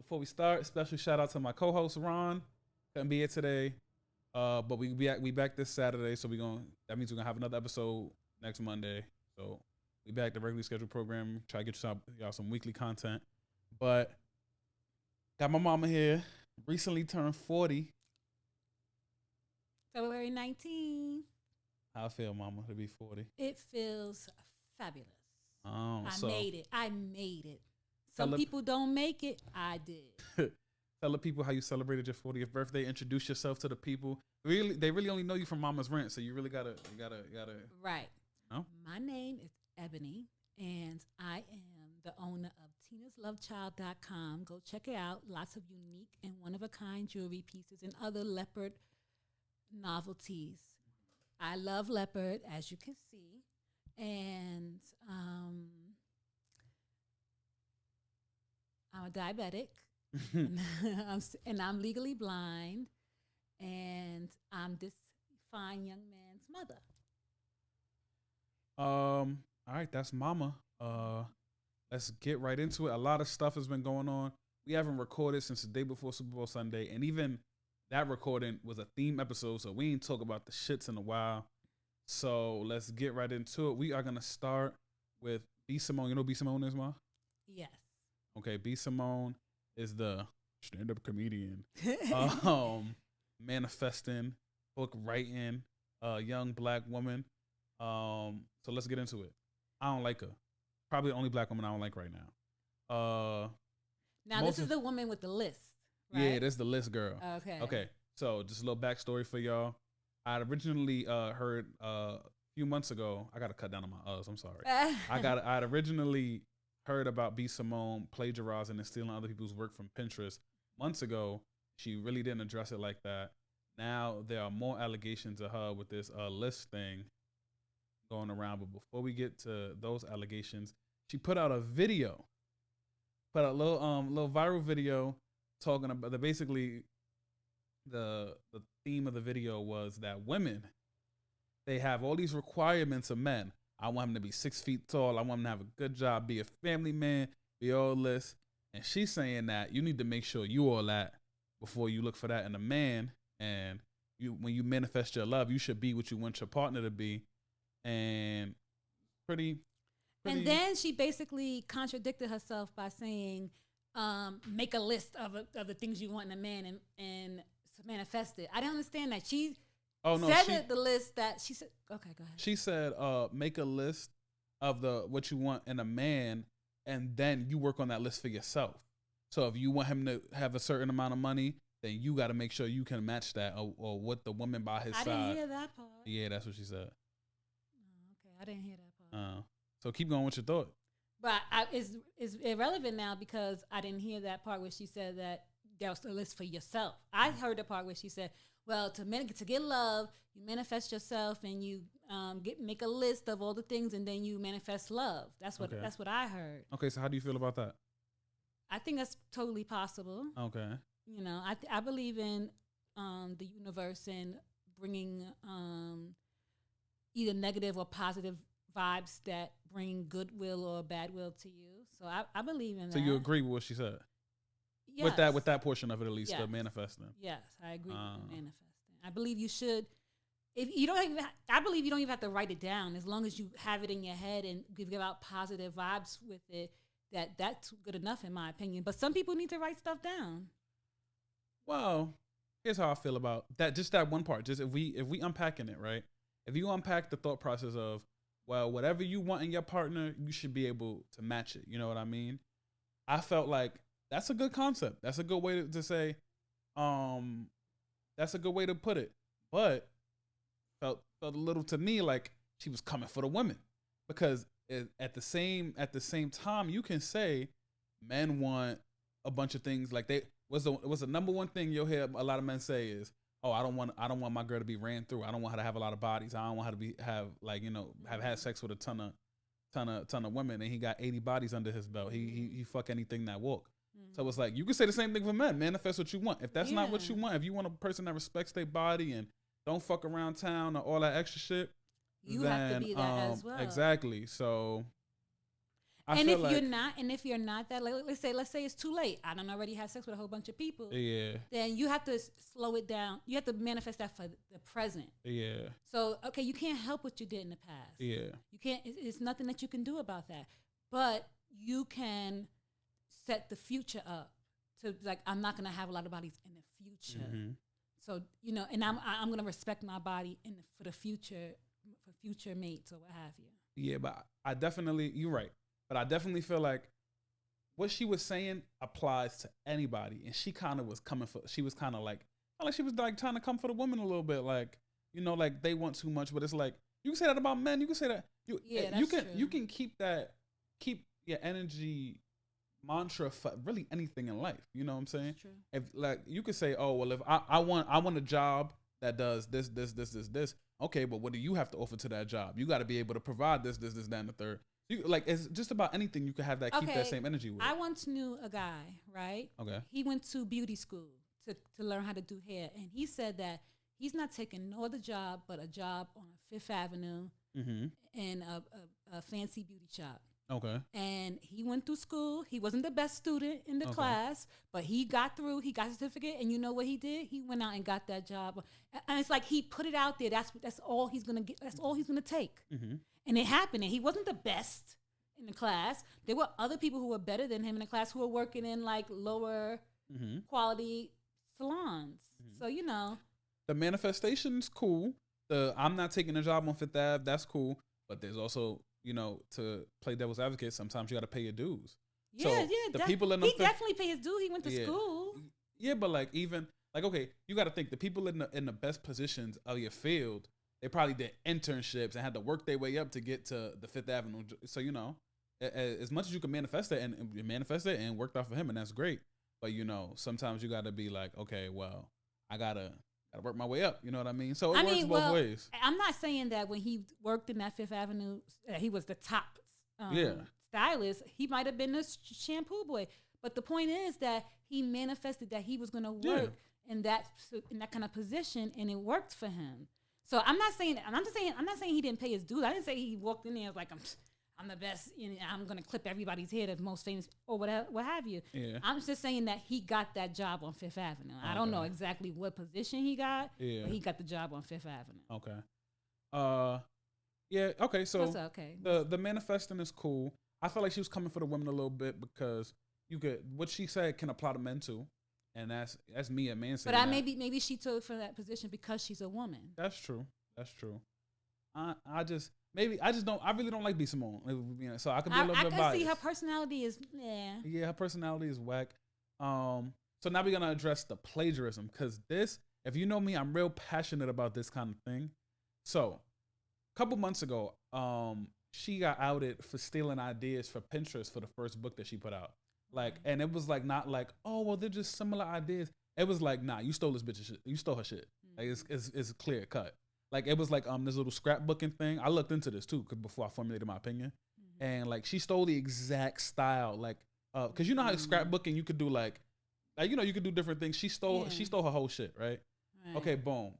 before we start, special shout out to my co-host Ron. Couldn't be here today, but we back this Saturday, so that means we're gonna have another episode next Monday. So we back the regularly scheduled program. Try to get y'all some weekly content, but got my mama here. Recently turned 40. February 19th. How I feel, mama, to be 40? It feels fabulous. Oh, I made it. Some people don't make it. I did. Tell the people how you celebrated your 40th birthday. Introduce yourself to the people. They really only know you from Mama's Rant, so you really gotta. Right. No? My name is Ebony, and I am the owner of Tinaslovechild.com. Go check it out. Lots of unique and one-of-a-kind jewelry pieces and other leopard novelties. I love leopard, as you can see, and I'm a diabetic, and I'm legally blind, and I'm this fine young man's mother. All right, that's Mama. Let's get right into it. A lot of stuff has been going on. We haven't recorded since the day before Super Bowl Sunday, and even that recording was a theme episode, so we ain't talk about the shits in a while. So let's get right into it. We are gonna start with B. Simone. You know who B. Simone is, Ma? Yes. Okay, B. Simone is the stand-up comedian, manifesting, book writing, young black woman. So let's get into it. I don't like her. Probably the only black woman I don't like right now. Now this is the woman with the list, right? Yeah, this is the list girl. Okay. So just a little backstory for y'all. I had originally heard a few months ago. I got to cut down on my uhs. I'm sorry. I had originally heard about B. Simone plagiarizing and stealing other people's work from Pinterest months ago. She really didn't address it like that. Now there are more allegations of her with this list thing going around. But before we get to those allegations, she put out a video, put out a little viral video talking about basically the theme of the video was that women, they have all these requirements of men. I want him to be 6 feet tall. I want him to have a good job, be a family man, be all this. And she's saying that you need to make sure you all that before you look for that in a man. And when you manifest your love, you should be what you want your partner to be. And pretty. And then she basically contradicted herself by saying, make a list of the things you want in a man and manifest it. I don't understand that. She said the list that she said. Okay, go ahead. She said, make a list of what you want in a man, and then you work on that list for yourself. So if you want him to have a certain amount of money, then you got to make sure you can match that, or what the woman by his side. I didn't hear that part. Yeah, that's what she said. Okay, I didn't hear that part. So keep going with your thought. But it's irrelevant now because I didn't hear that part where she said that there was a list for yourself. I heard the part where she said, well, to get love, you manifest yourself and you make a list of all the things and then you manifest love. That's what I heard. Okay, so how do you feel about that? I think that's totally possible. Okay. You know, I believe in the universe and bringing either negative or positive vibes that bring goodwill or bad will to you. So I believe in that. So you agree with what she said? Yes. With that portion of it, at least, the manifesting. Yes, I agree with manifesting. I believe you should. I believe you don't even have to write it down. As long as you have it in your head and give out positive vibes with it, that's good enough in my opinion. But some people need to write stuff down. Well, here's how I feel about that. Just that one part. Just if we unpacking it, right? If you unpack the thought process of, well, whatever you want in your partner, you should be able to match it. You know what I mean? I felt like that's a good concept. That's a good way to say, that's a good way to put it. But felt a little to me like she was coming for the women, because at the same time you can say men want a bunch of things. Like was the number one thing you'll hear a lot of men say is, oh, I don't want my girl to be ran through. I don't want her to have a lot of bodies. I don't want her to have had sex with a ton of women, and he got 80 bodies under his belt. He fuck anything that walk. Mm-hmm. So it's like you can say the same thing for men. Manifest what you want. If that's not what you want, if you want a person that respects their body and don't fuck around town or all that extra shit, you have to be that as well. Exactly. So, And if you're not that, like, let's say it's too late. I don't already have sex with a whole bunch of people. Yeah. Then you have to slow it down. You have to manifest that for the present. Yeah. So, okay, you can't help what you did in the past. Yeah. You can't, it's nothing that you can do about that. But you can set the future up to, like, I'm not going to have a lot of bodies in the future. Mm-hmm. So, you know, and I'm going to respect my body for the future, for future mates or what have you. Yeah, but you're right. But I definitely feel like what she was saying applies to anybody. And she kind of was she was kind of like she was like trying to come for the woman a little bit. Like, you know, like they want too much, but it's like, you can say that about men. You can say that. You can keep your energy mantra for really anything in life. You know what I'm saying? True. If like you could say, oh well, if I want a job that does this. Okay, but what do you have to offer to that job? You got to be able to provide this, that, and the third. You, like, it's just about anything you can have that keep that same energy with. I once knew a guy, right? Okay. He went to beauty school to learn how to do hair, and he said that he's not taking no other job but a job on Fifth Avenue in a fancy beauty shop. Okay. And he went through school. He wasn't the best student in the class, but he got through. He got a certificate, and you know what he did? He went out and got that job. And it's like he put it out there. That's all he's gonna get. That's all he's gonna take. Mm-hmm. And it happened. And he wasn't the best in the class. There were other people who were better than him in the class who were working in like lower quality salons. Mm-hmm. So, you know, the manifestation's cool. I'm not taking a job on Fifth Ave. That's cool. But there's also, you know, to play devil's advocate, sometimes you got to pay your dues. Yeah, the people in he definitely pay his dues. He went to school. Yeah, but like even like okay, you got to think the people in the best positions of your field, they probably did internships and had to work their way up to get to the Fifth Avenue. So you know, as much as you can manifest it and worked out for him, and that's great. But you know, sometimes you got to be like, okay, well, I gotta work my way up. You know what I mean? So it works both ways. I'm not saying that when he worked in that Fifth Avenue, he was the top stylist. He might have been the shampoo boy. But the point is that he manifested that he was going to work in that kind of position, and it worked for him. So I'm not saying he didn't pay his dues. I didn't say he walked in there and was like, I'm the best, you know, I'm going to clip everybody's head as most famous or whatever, what have you. Yeah. I'm just saying that he got that job on Fifth Avenue. Okay. I don't know exactly what position he got, but he got the job on Fifth Avenue. Okay. Yeah, okay, so the manifesting is cool. I feel like she was coming for the women a little bit because what she said can apply to men too. And that's me, a man saying that. But maybe she took for that position because she's a woman. That's true. I really don't like B. Simone. So I could be a little bit biased. I can see her personality is, Yeah, her personality is whack. So now we're going to address the plagiarism because if you know me, I'm real passionate about this kind of thing. So a couple months ago, she got outed for stealing ideas for Pinterest for the first book that she put out. Like, and it was like, not like, oh, well, they're just similar ideas. It was like, nah, you stole this bitch's shit. You stole her shit. Like, it's clear cut. Like, it was like this little scrapbooking thing. I looked into this too before I formulated my opinion. And like, she stole the exact style. Like, cause you know how scrapbooking, you could do like, you know, you could do different things. She stole her whole shit, right? Okay, boom.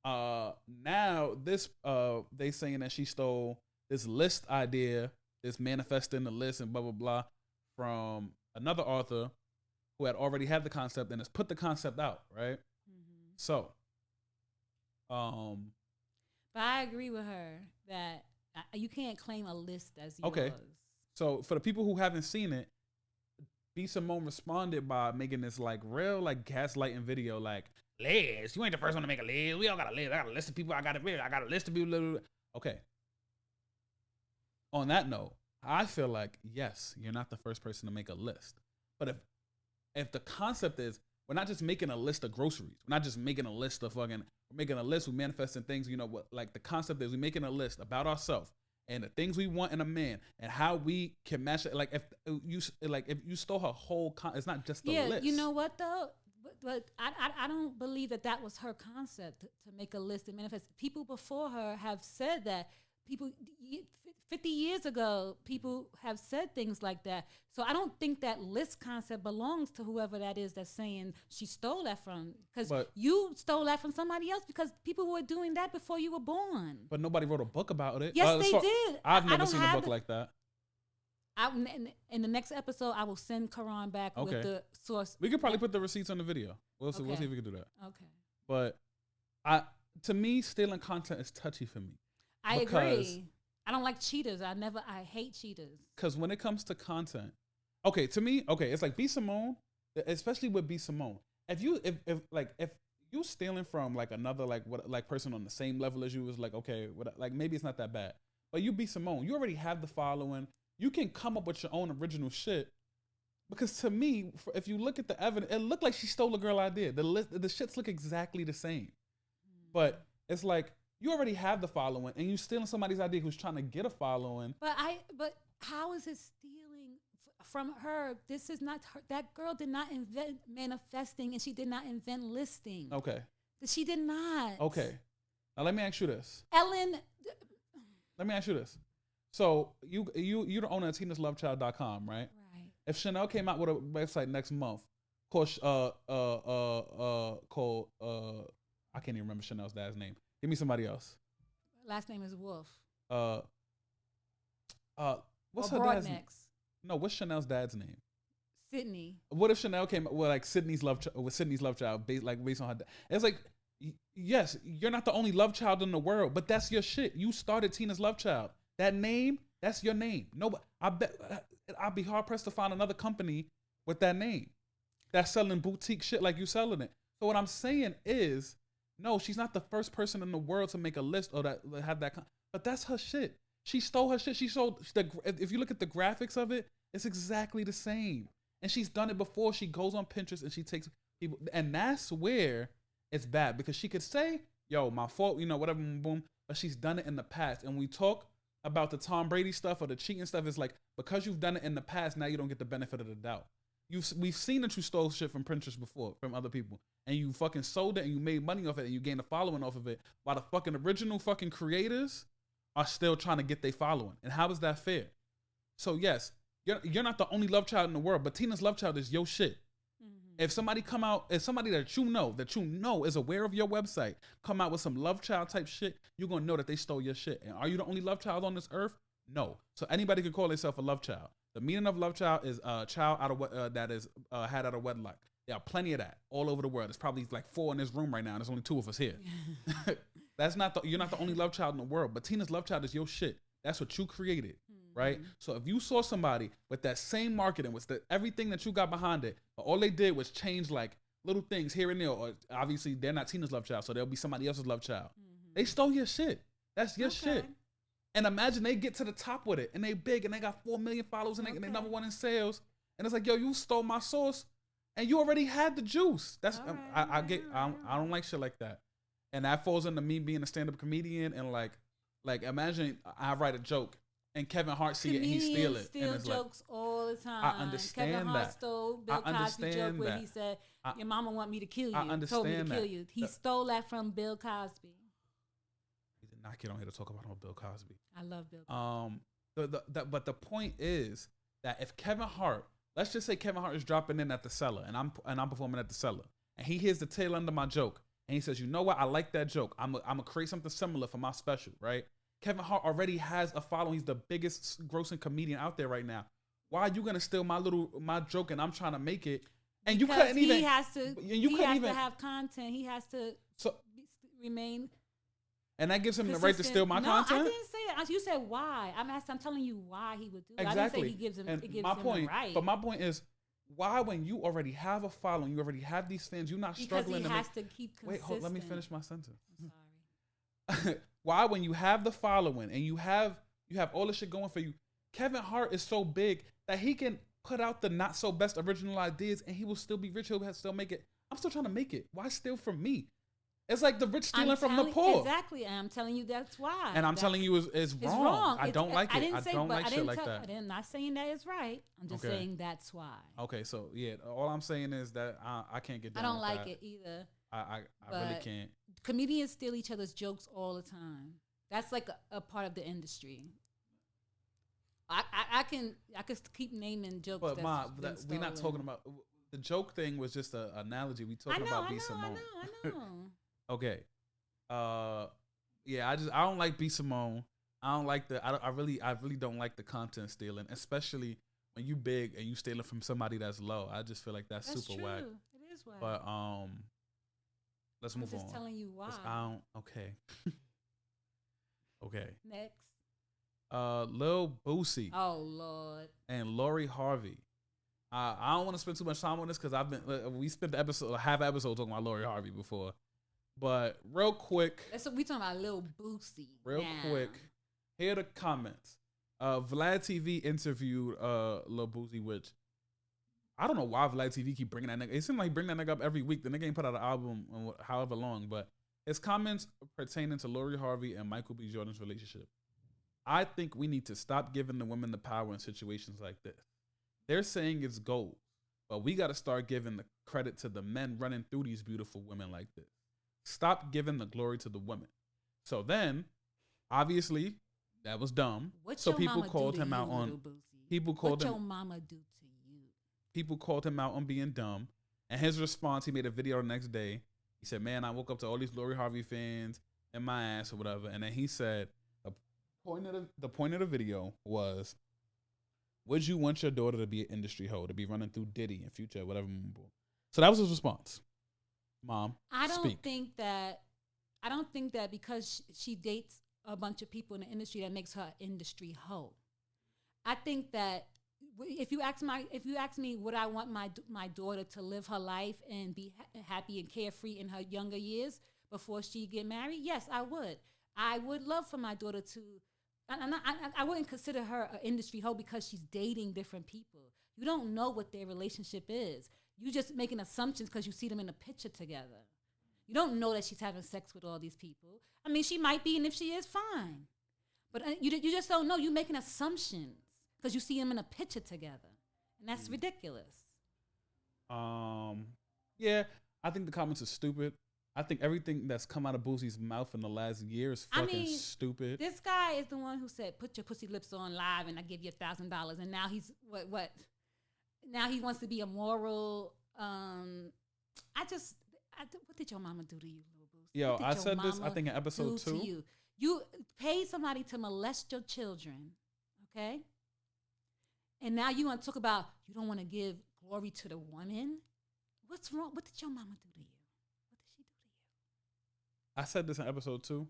Now this, they saying that she stole this list idea, this manifesting the list and blah, blah, blah from another author who had already had the concept and has put the concept out, right? So, but I agree with her that you can't claim a list as yours. Okay. So for the people who haven't seen it, B. Simone responded by making this like real like gaslighting video, like, Liz, you ain't the first one to make a list. We all got a list. I got a list of people. I got a list of people. Okay. On that note, I feel like, yes, you're not the first person to make a list. But if the concept is, we're not just making a list of groceries. We're not just making a list of we're making a list, we're manifesting things, you know what, like the concept is we're making a list about ourselves and the things we want in a man and how we can match it. Like if you stole her whole it's not just the list. You know what though? But I don't believe that was her concept to make a list and manifest. People before her have said that. People 50 years ago, people have said things like that. So I don't think that list concept belongs to whoever that is that's saying she stole that from. Because you stole that from somebody else because people were doing that before you were born. But nobody wrote a book about it. Yes, they did. I've never seen a book like that. In the next episode, I will send Qur'an back with the source. We could probably put the receipts on the video. We'll see if we can do that. Okay. But to me, stealing content is touchy for me. I agree. I don't like cheaters. I hate cheaters. Because when it comes to content, to me, it's like B Simone, especially with B Simone. If you stealing from like another person on the same level as you, is like, okay, maybe it's not that bad. But you B Simone, you already have the following. You can come up with your own original shit. Because to me, if you look at the evidence, it looked like she stole a girl idea. The shits look exactly the same. But it's like, you already have the following, and you stealing somebody's idea who's trying to get a following. But how is it stealing from her? This is not her. That girl did not invent manifesting, and she did not invent listing. Okay. She did not. Okay. Now let me ask you this. Ellen. Let me ask you this. So you're the owner of Tinaslovechild.com, right? Right. If Chanel came out with a website next month, called I can't even remember Chanel's dad's name. Give me somebody else. Last name is Wolf. What's her dad's name? No, what's Chanel's dad's name? Sydney. What if Chanel came with like Sydney's love child based on her dad? It's like, yes, you're not the only love child in the world, but that's your shit. You started Tina's Love Child. That name, that's your name. No, I bet I'd be hard pressed to find another company with that name that's selling boutique shit like you selling it. So what I'm saying is, no, she's not the first person in the world to make a list or that have that. But that's her shit. She stole her shit. She sold. If you look at the graphics of it, it's exactly the same. And she's done it before. She goes on Pinterest and she takes people, and that's where it's bad, because she could say, "Yo, my fault," whatever, boom. But she's done it in the past. And we talk about the Tom Brady stuff or the cheating stuff. It's like, because you've done it in the past, now you don't get the benefit of the doubt. We've seen that you stole shit from Pinterest before from other people, and you fucking sold it and you made money off it and you gained a following off of it, while the fucking original fucking creators are still trying to get their following. And how is that fair? So yes, you're not the only love child in the world, but Tina's Love Child is your shit. Mm-hmm. If somebody that you know is aware of your website, come out with some love child type shit, you're gonna know that they stole your shit. And are you the only love child on this earth? No. So anybody can call themselves a love child. The meaning of love child is a child that is had out of wedlock. There are plenty of that all over the world. There's probably like 4 in this room right now. And there's only 2 of us here. You're not the only love child in the world, but Tina's Love Child is your shit. That's what you created, right? So if you saw somebody with that same marketing, with everything that you got behind it, but all they did was change like little things here and there, or obviously they're not Tina's love child, so they'll be somebody else's love child. They stole your shit. That's your shit. And imagine they get to the top with it, and they big, and they got 4 million followers, and they number 1 in sales. And it's like, yo, you stole my source, and you already had the juice. That's I don't like shit like that. And that falls into me being a stand-up comedian, and like imagine I write a joke, and Kevin Hart see it and he steal it. Steal and jokes all the time. I understand Kevin Hart stole Bill Cosby joke where he said, "Your mama want me to kill you." I understand told me to kill you. He stole that from Bill Cosby. He did not get on here to talk about Bill Cosby. I love Bill Cosby. But the point is that if Kevin Hart, let's just say Kevin Hart is dropping in at the Cellar, and I'm performing at the Cellar, and he hears the tail end of my joke, and he says, "You know what? I like that joke. I'm gonna create something similar for my special," right? Kevin Hart already has a following. He's the biggest grossing comedian out there right now. Why are you gonna steal my joke and I'm trying to make it? And you couldn't even. He has to have content. He has to remain. And that gives him the right to steal my content? I didn't say that. You said why. I'm telling you why he would do that. Exactly. I didn't say he gives him. It gives him the right. But my point is, why, when you already have a following, you already have these fans, you're not struggling to keep consistent. Wait, let me finish my sentence. I'm sorry. Why, when you have the following and you have all this shit going for you, Kevin Hart is so big that he can put out the not so best original ideas and he will still be rich. He'll still make it. I'm still trying to make it. Why steal from me? It's like the rich stealing from the poor. Exactly. And I'm telling you that's why. And I'm telling you it's wrong. I don't like it. I don't like shit like that. I'm not saying that it's right. I'm just saying that's why. Okay, so yeah, all I'm saying is that I can't get down I don't with like that. it either. I really can't. Comedians steal each other's jokes all the time. That's like a part of the industry. I can keep naming jokes. But we're not talking about the joke thing. Was just an analogy. We talking about B Simone. I know. Okay. Yeah, I don't like B Simone. I don't like the. I really don't like the content stealing, especially when you big and you stealing from somebody that's low. I just feel like that's super true. whack. It is whack. But let's move on. I'm just telling you why. Okay. Okay. Next. Lil Boosies. Oh Lord. And Lori Harvey. I don't want to spend too much time on this because we spent the episode, half episode talking about Lori Harvey before. But real quick. We talking about Lil Boosie. Real quick. Here are the comments. Vlad TV interviewed Lil Boosie, which I don't know why Vlad TV keep bringing that nigga. It seems like bring that nigga up every week. The nigga ain't put out an album in however long, but his comments pertaining to Lori Harvey and Michael B. Jordan's relationship. I think we need to stop giving the women the power in situations like this. They're saying it's gold, but we got to start giving the credit to the men running through these beautiful women like this. Stop giving the glory to the women. So then, obviously, that was dumb. So people called him out on. People called him. What your mama do to you? People called him out on being dumb, and his response, he made a video the next day. He said, "Man, I woke up to all these Lori Harvey fans in my ass or whatever," and then he said, "The point of the video was, would you want your daughter to be an industry hoe, to be running through Diddy and Future, whatever?" So that was his response. Mom, I don't speak. think that because she dates a bunch of people in the industry that makes her an industry hoe. I think that if you ask me, would I want my daughter to live her life and be happy and carefree in her younger years before she get married? Yes, I would. I would love for my daughter to. I wouldn't consider her an industry hoe because she's dating different people. You don't know what their relationship is. You just making assumptions because you see them in a picture together. You don't know that she's having sex with all these people. I mean, she might be, and if she is, fine. But you just don't know. You're making assumptions because you see them in a picture together, and that's ridiculous. Yeah, I think the comments are stupid. I think everything that's come out of Boosie's mouth in the last year is fucking stupid. This guy is the one who said, "Put your pussy lips on live, and I give you $1,000." And now he's what? Now he wants to be a moral. What did your mama do to you, Lil Boosie? Yo, I said this, I think in episode 2. You paid somebody to molest your children, okay? And now you want to talk about you don't want to give glory to the woman? What's wrong? What did your mama do to you? What did she do to you? I said this in episode 2.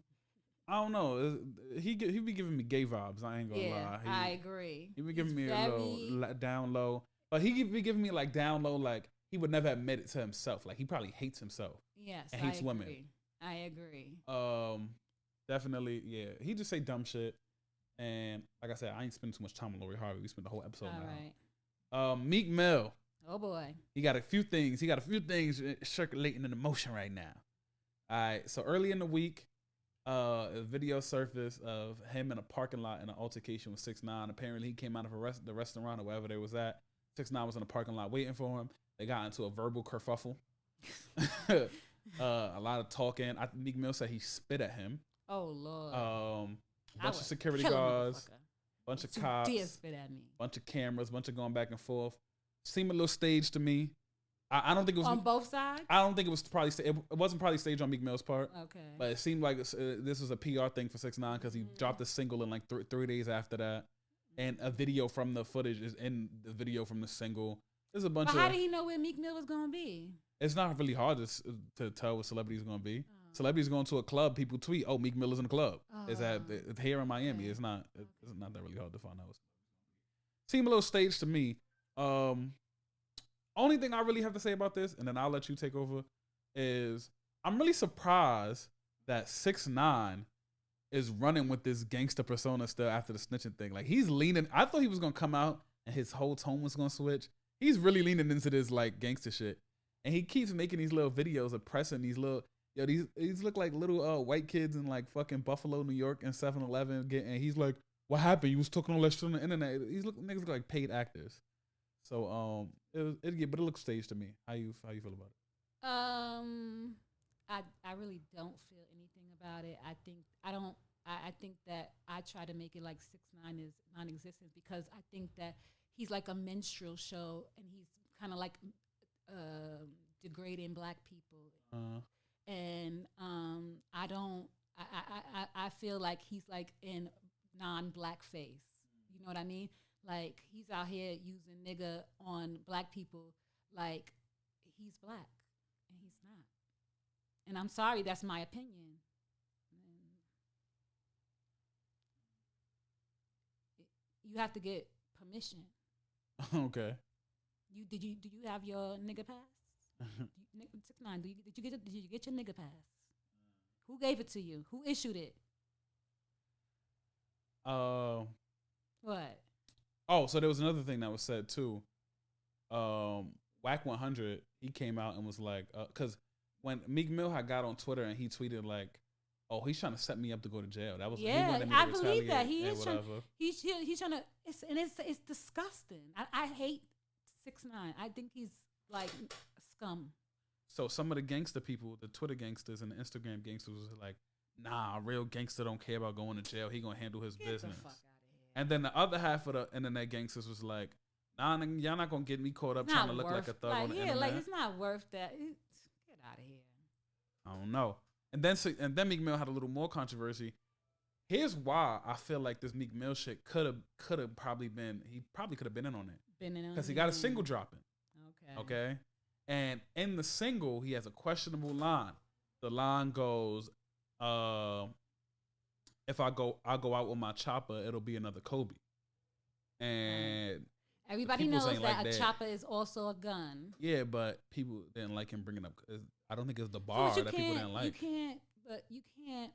I don't know. He be giving me gay vibes. I ain't gonna lie. I agree. He be giving me a little down low. But he be giving me like down low, like he would never admit it to himself. Like he probably hates himself. Yes, and hates women. I agree. Definitely, yeah. He just say dumb shit. And like I said, I ain't spending too much time on Lori Harvey. We spent the whole episode now. Right. Meek Mill. Oh boy. He got a few things circulating in the motion right now. All right. So early in the week, a video surfaced of him in a parking lot in an altercation with 6ix9ine. Apparently, he came out of the restaurant or wherever they was at. 6ix9ine was in the parking lot waiting for him. They got into a verbal kerfuffle. A lot of talking. Meek Mill said he spit at him. Oh Lord. A bunch of security guards, bunch of cops, spit at me. Bunch of cameras, bunch of going back and forth. Seemed a little staged to me. I don't think it was on both sides. I don't think it was probably it wasn't probably staged on Meek Mill's part. Okay, but it seemed like this was a PR thing for 6ix9ine because he dropped a single in like 3 days after that, and a video from the footage is in the video from the single. There's a bunch. But how did he know where Meek Mill was gonna be? It's not really hard to tell what celebrities going to be. Celebrities going to a club, people tweet, "Oh, Meek Mill is in the club." It's here in Miami. Okay. It's not that really hard to find out. Seemed a little staged to me. Only thing I really have to say about this, and then I'll let you take over, is I'm really surprised that 6ix9ine is running with this gangster persona still after the snitching thing. Like he's leaning. I thought he was gonna come out and his whole tone was gonna switch. He's really leaning into this like gangster shit, and he keeps making these little videos of pressing these little. Yo, these look like little white kids in like fucking Buffalo, New York, and 7-Eleven. And he's like, "What happened? You was talking all that shit on the internet." Niggas look like paid actors. So but it looks staged to me. How you feel about it? I really don't feel anything about it. I think that I try to make it like 6ix9ine is non-existent because I think that he's like a minstrel show and he's kind of like degrading black people. And I feel like he's like in non-black face. You know what I mean? Like, he's out here using nigga on black people like he's black, and he's not. And I'm sorry, that's my opinion. You have to get permission. Okay. Do you have your nigga pass? 6ix9ine, did you get your nigga pass? Who gave it to you? Who issued it? What? Oh, so there was another thing that was said too. Whack 100, he came out and was like, because when Meek Mill had got on Twitter and he tweeted like, "Oh, he's trying to set me up to go to jail." That was I believe that he is trying. He's trying to. It's disgusting. I hate 6ix9ine. I think he's like scum. So some of the gangster people, the Twitter gangsters and the Instagram gangsters, was like, "Nah, a real gangster don't care about going to jail. He gonna handle his business." The fuck out of here. And then the other half of the internet gangsters was like, "Nah, y'all not gonna get me caught up trying to look like a thug on the internet." Like it's not worth that. Get out of here. I don't know. And then Meek Mill had a little more controversy. Here's why I feel like this Meek Mill shit could have probably been. He probably could have been in on it because he got a single dropping. Okay. And in the single, he has a questionable line. The line goes, "If I'll go out with my chopper, it'll be another Kobe." And everybody knows that a chopper is also a gun. Yeah, but people didn't like him bringing up. I don't think it's the bar that people didn't like. You can't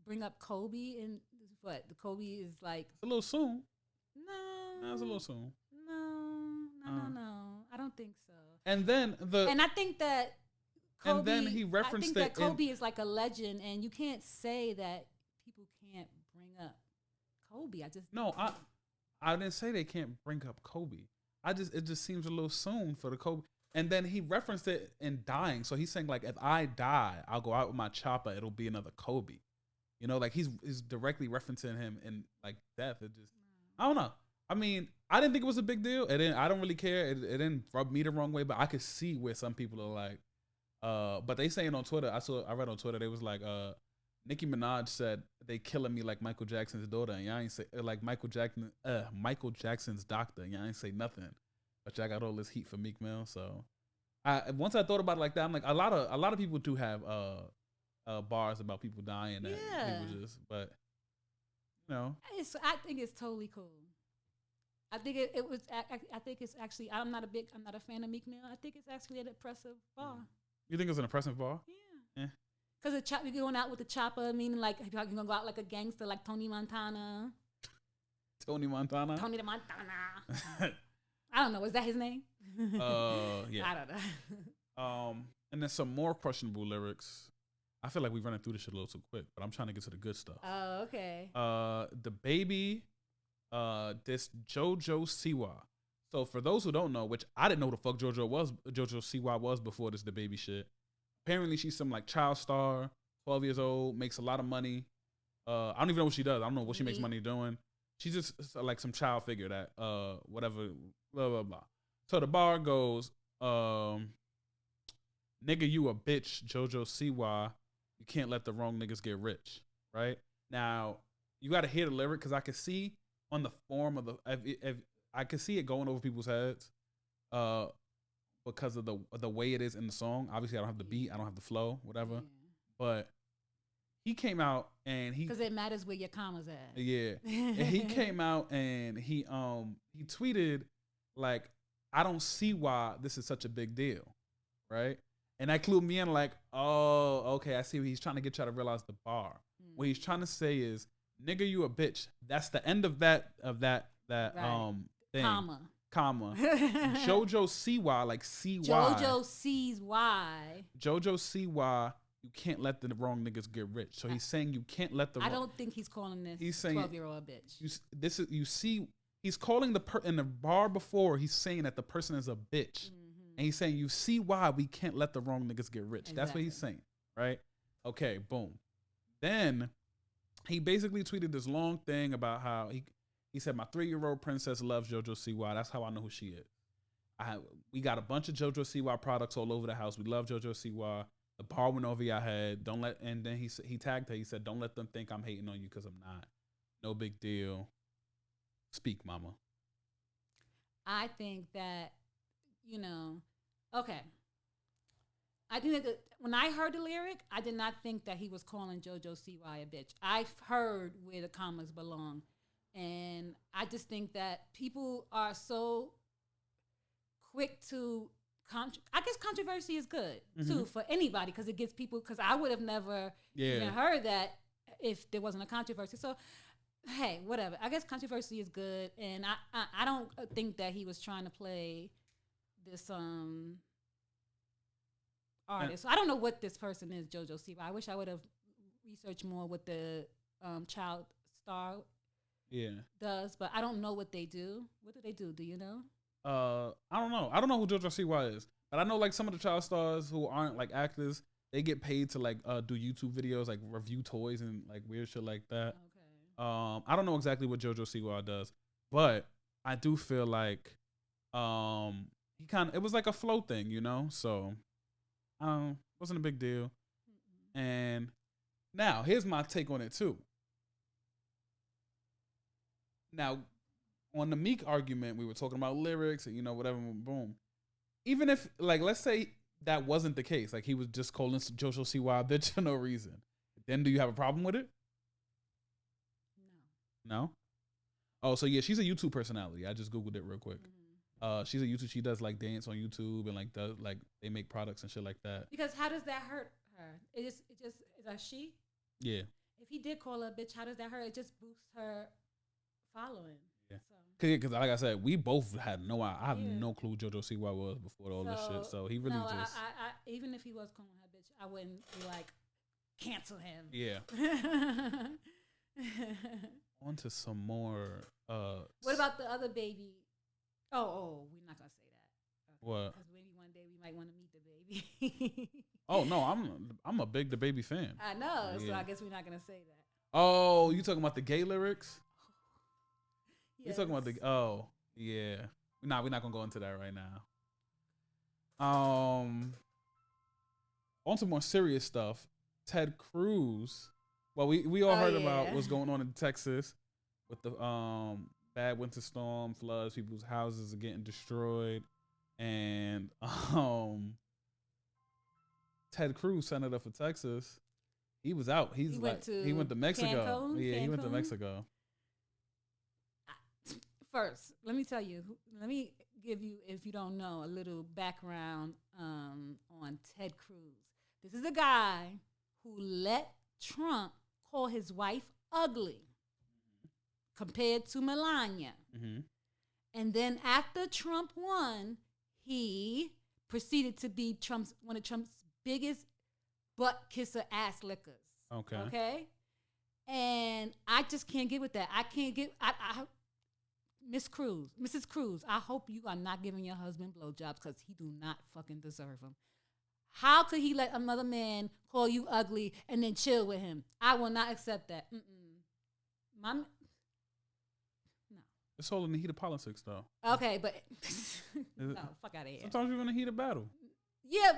bring up Kobe and what? The Kobe is like. It's a little soon. No, it's a little soon. No. I don't think so. And then I think that Kobe. And then he referenced I think that Kobe is like a legend, and you can't say that people can't bring up Kobe. I didn't say they can't bring up Kobe. It just seems a little soon for the Kobe. And then he referenced it in dying. So he's saying like, if I die, I'll go out with my chopper. It'll be another Kobe. You know, like he's directly referencing him in like death. It just, I don't know. I mean, I didn't think it was a big deal. I don't really care. It didn't rub me the wrong way, but I could see where some people are like, but they saying on Twitter, I read on Twitter, they was like, Nicki Minaj said they killing me like Michael Jackson's daughter, and y'all ain't say like Michael Jackson's doctor, and y'all ain't say nothing. But y'all got all this heat for Meek Mill. So once I thought about it like that, I'm like, a lot of people do have bars about people dying that people just, but you know, I think it's totally cool. I think I think it's actually. I'm not a fan of Meek Mill. I think it's actually an impressive bar. You think it's an impressive bar? Yeah. Because you're going out with the chopper, meaning like you're gonna go out like a gangster, like Tony Montana. Tony Montana. I don't know. Is that his name? Yeah. I don't know. And then some more questionable lyrics. I feel like we're running through this shit a little too quick, but I'm trying to get to the good stuff. Oh, okay. Dababy, this Jojo Siwa. So for those who don't know, which I didn't know who the fuck Jojo Siwa was before this Dababy shit. Apparently she's some like child star, 12 years old, makes a lot of money. I don't even know what she does. I don't know what she makes money doing. She's just like some child figure that whatever, blah blah blah. So the bar goes, nigga, you a bitch, Jojo Siwa. You can't let the wrong niggas get rich, right? Now you got to hear the lyric because I can see on the form of if I can see it going over people's heads, because of the way it is in the song. Obviously, I don't have the beat, I don't have the flow, whatever. But he came out and because it matters where your commas at. Yeah, and he came out and he tweeted like, I don't see why this is such a big deal, right? And that clued me in like, oh, okay, I see what he's trying to get y'all to realize the bar. What he's trying to say is, nigga, you a bitch. That's the end of that right. Thing. Comma. Jojo Siwa, like C-Y. Jojo sees why. Jojo Siwa, you can't let the wrong niggas get rich. So he's saying you can't let the. I don't think he's calling this 12-year-old bitch. He's calling in the bar before. He's saying that the person is a bitch, and he's saying you see why we can't let the wrong niggas get rich. Exactly. That's what he's saying, right? Okay, boom. Then he basically tweeted this long thing about how he said, my 3-year-old princess loves Jojo Siwa. That's how I know who she is. We got a bunch of Jojo Siwa products all over the house. We love Jojo Siwa. The bar went over your head. And then he tagged her. He said, don't let them think I'm hating on you because I'm not. no big deal. Speak, mama. I think that, okay. I think that when I heard the lyric, I did not think that he was calling Jojo Siwa a bitch. I heard where the commas belong. And I just think that people are so quick to, I guess controversy is good, too, for anybody, because it gets people, because I would have never even heard that if there wasn't a controversy. So, hey, whatever. I guess controversy is good, and I don't think that he was trying to play this artist. So I don't know what this person is, Jojo Siwa. I wish I would have researched more what the child star does, but I don't know what they do. What do they do? Do you know? I don't know. I don't know who Jojo Siwa is, but I know like some of the child stars who aren't like actors, they get paid to like do YouTube videos, like review toys and like weird shit like that. Okay. I don't know exactly what Jojo Siwa does, but I do feel like he it was like a flow thing, So wasn't a big deal. Mm-mm. And now here's my take on it too. Now, on the Meek argument, we were talking about lyrics and whatever, boom. Even if like let's say that wasn't the case, like he was just calling Jojo Siwa a bitch for no reason, then do you have a problem with it? No. Oh, so yeah, she's a YouTube personality. I just Googled it real quick. Mm-hmm. She's a YouTube. She does like dance on YouTube and like does like they make products and shit like that. Because how does that hurt her? It just is that she? Yeah. If he did call her a bitch, how does that hurt? It just boosts her following. Yeah. Because like I said, we both had I have no clue Jojo Siwa was before all this shit. So he really just. I even if he was calling her bitch, I wouldn't be like cancel him. Yeah. On to some more. What about the other baby? Oh, we're not gonna say that. Okay. What? Because maybe one day we might want to meet the baby. Oh no, I'm a big DaBaby fan. I know, so I guess we're not gonna say that. Oh, you talking about the gay lyrics? Yes. You talking about the? Oh, yeah. Nah, we're not gonna go into that right now. On to more serious stuff. Ted Cruz. Well, we all heard about what's going on in Texas with the bad winter storm, floods, people's houses are getting destroyed, and Ted Cruz, senator for Texas, he was out. He went to Mexico. Cancun? He went to Mexico. First, let me tell you. Let me give you, if you don't know, a little background on Ted Cruz. This is a guy who let Trump call his wife ugly compared to Melania. Mm-hmm. And then after Trump won, he proceeded to be one of Trump's biggest butt kisser ass lickers. Okay. And I just can't get with that. I can't get. Mrs. Cruz, I hope you are not giving your husband blowjobs because he do not fucking deserve them. How could he let another man call you ugly and then chill with him? I will not accept that. No. It's all in the heat of politics, though. Okay, but no, fuck out of here. Sometimes you're in the heat of battle. Yeah,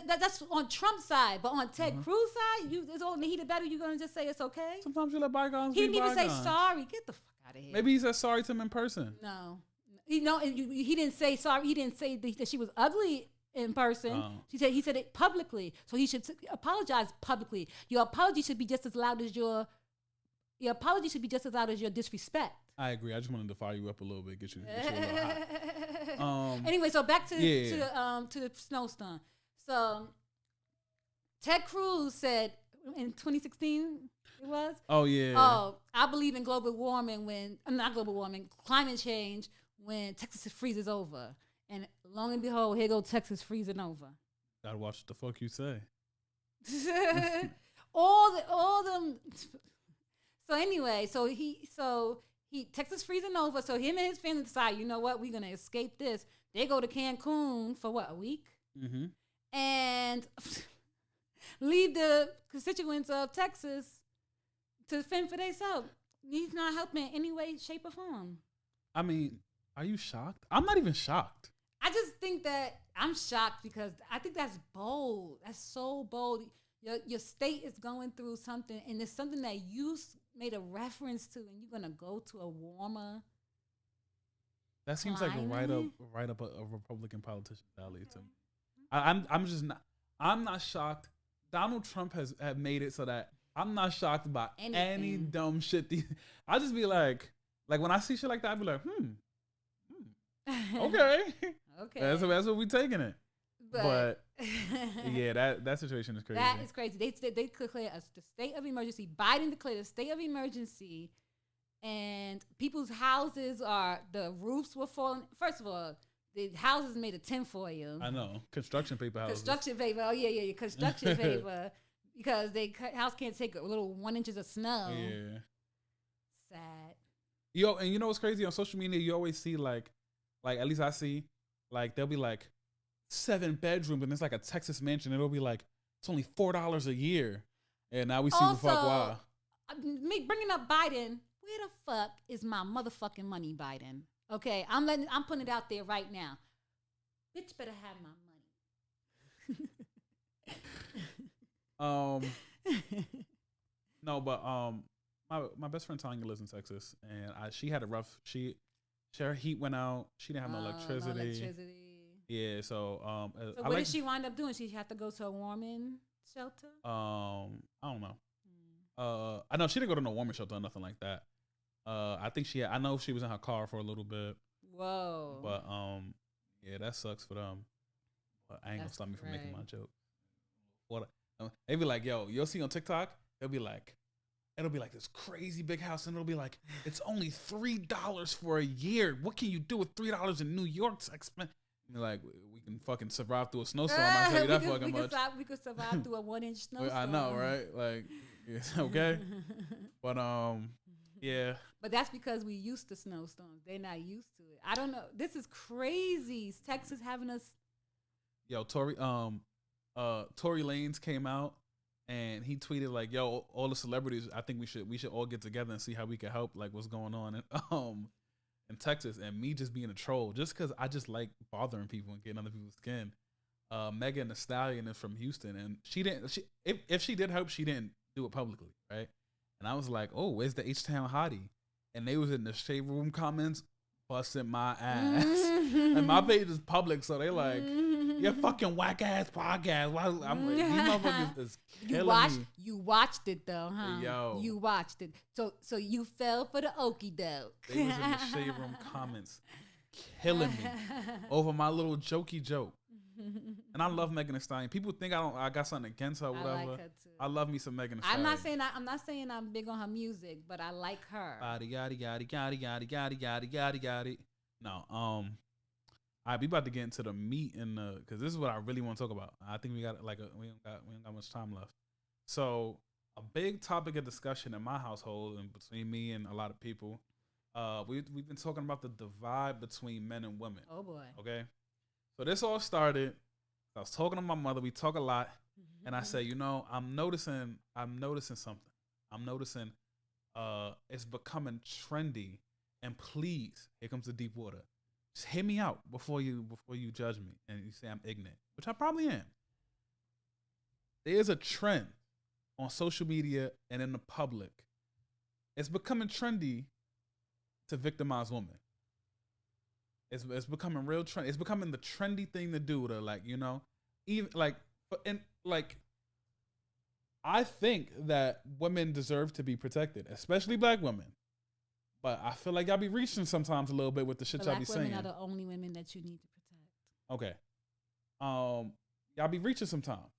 that's on Trump's side, but on Ted Cruz side, it's all in the heat of battle. You're gonna just say it's okay? Sometimes you let bygones He be didn't bygones. even say sorry. Get the fuck out of here. Maybe he said sorry to him in person. No, he didn't say sorry. He didn't say that she was ugly in person. Oh. He said it publicly, so he should apologize publicly. Your apology should be just as loud as your disrespect. I agree. I just wanted to fire you up a little bit, get you a little hot. Anyway, so back to the snowstorm. So Ted Cruz said in 2016 it was. Oh yeah. Oh, I believe in climate change when Texas freezes over. And long and behold, here go Texas freezing over. Gotta watch what the fuck you say. all them. So anyway, he Texas freezing over. So him and his family decide, you know what, we're gonna escape this. They go to Cancun for what, a week, and leave the constituents of Texas to fend for themselves. He's not helping in any way, shape, or form. I mean, are you shocked? I'm not even shocked. I just think that I'm shocked because I think that's bold. That's so bold. Your state is going through something, and it's something that you made a reference to, and you're gonna go to a warmer. That seems climate? like right up a Republican politician alley to me. I'm just not. I'm not shocked. Donald Trump has made it so that I'm not shocked about any dumb shit. I just be like when I see shit like that, I be like, okay, okay. That's what we taking it. But yeah, that situation is crazy. That is crazy. They declare the state of emergency. Biden declared a state of emergency, and people's houses the roofs were falling. First of all, the houses made of tinfoil. I know. Construction paper houses. Construction paper. Oh, yeah. Construction paper. Because house can't take a little 1 inches of snow. Yeah. Sad. Yo, and you know what's crazy? On social media, you always see like at least I see, like, there'll be like 7 bedrooms and it's like a Texas mansion. It'll be like, it's only $4 a year. And now we see the fuck why. Me bringing up Biden, where the fuck is my motherfucking money, Biden? Okay, I'm putting it out there right now. Bitch better have my money. No, but my best friend Tanya lives in Texas, and she had a rough. Her heat went out. She didn't have no electricity. Yeah, so so what did she wind up doing? She had to go to a warming shelter. I don't know. I know she didn't go to no warming shelter or nothing like that. I think I know she was in her car for a little bit. Whoa. But yeah, that sucks for them. But I ain't gonna stop me from making my joke. What? They be like, yo, you'll see on TikTok, it'll be like this crazy big house, and it'll be like, it's only $3 for a year. What can you do with $3 in New York's expense? Like, we can fucking survive through a snowstorm. I tell you that fucking much. We could survive through a 1-inch snowstorm. I know, right? Like, it's okay. But yeah. But that's because we used to snowstorms. They're not used to it. I don't know. This is crazy. Texas having us. Yo, Tory Lanez came out and he tweeted like, "Yo, all the celebrities, I think we should all get together and see how we can help, like what's going on in Texas." And me just being a troll, just because I just like bothering people and getting under people's skin. Megan Thee Stallion is from Houston, and if she did help, she didn't do it publicly, right? And I was like, "Oh, where's the H-Town hottie?" And they was in the shade room comments busting my ass. And my page is public, so they like, "Your fucking whack ass podcast." I'm like, these motherfuckers is killing me. You watched it though, huh? Yo, you watched it. So you fell for the okie doke. They was in the shade room comments, killing me over my little jokey joke. And I love Megan Thee Stallion. People think I got something against her or whatever. I like her too. I love me some Megan Thee Stallion. I'm not saying I'm big on her music, but I like her. No, all right, we about to get into the meat because this is what I really want to talk about. I think we got we don't got much time left. So a big topic of discussion in my household and between me and a lot of people, we've been talking about the divide between men and women. Oh boy. Okay. So this all started. I was talking to my mother. We talk a lot, and I say, I'm noticing something. I'm noticing, it's becoming trendy. And please, here comes the deep water. Just hear me out before you judge me and you say I'm ignorant, which I probably am. There's a trend on social media and in the public. It's becoming trendy to victimize women. It's becoming real trend. It's becoming the trendy thing to do to I think that women deserve to be protected, especially black women. But I feel like y'all be reaching sometimes a little bit with the shit y'all be saying. Black women are the only women that you need to protect. Okay. Y'all be reaching sometimes,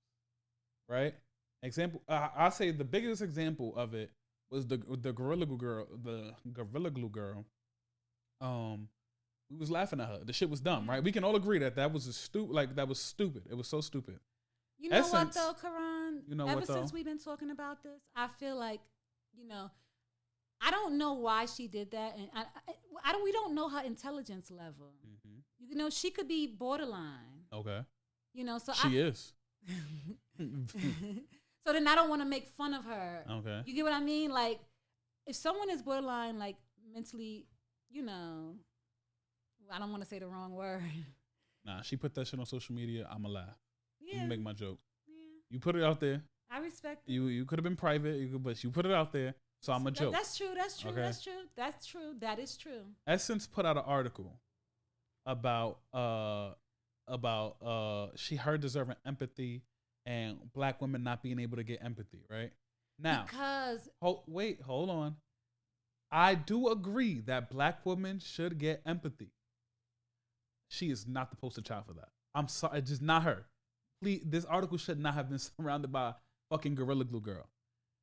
right? Example. I say the biggest example of it was the Gorilla Glue girl. The Gorilla Glue girl. We was laughing at her. The shit was dumb, right? We can all agree that was stupid. That was stupid. It was so stupid. You know what though, Qur'an? You know Ever what though? since we've been talking about this, I feel like, I don't know why she did that, and we don't know her intelligence level. Mm-hmm. She could be borderline. Okay. So she is. So then I don't want to make fun of her. Okay. You get what I mean? Like, if someone is borderline, like mentally, I don't want to say the wrong word. Nah, she put that shit on social media. I'ma laugh. Yeah. I'm gonna make my joke. Yeah. You put it out there. I respect it. You could have been private, but you put it out there. So I'm a joke. That's true. Okay? That's true. That is true. Essence put out an article about she her deserving empathy and black women not being able to get empathy, right? Now, because hold on. I do agree that black women should get empathy. She is not the poster child for that. I'm sorry, it's just not her. Please, this article should not have been surrounded by fucking Gorilla Glue girl.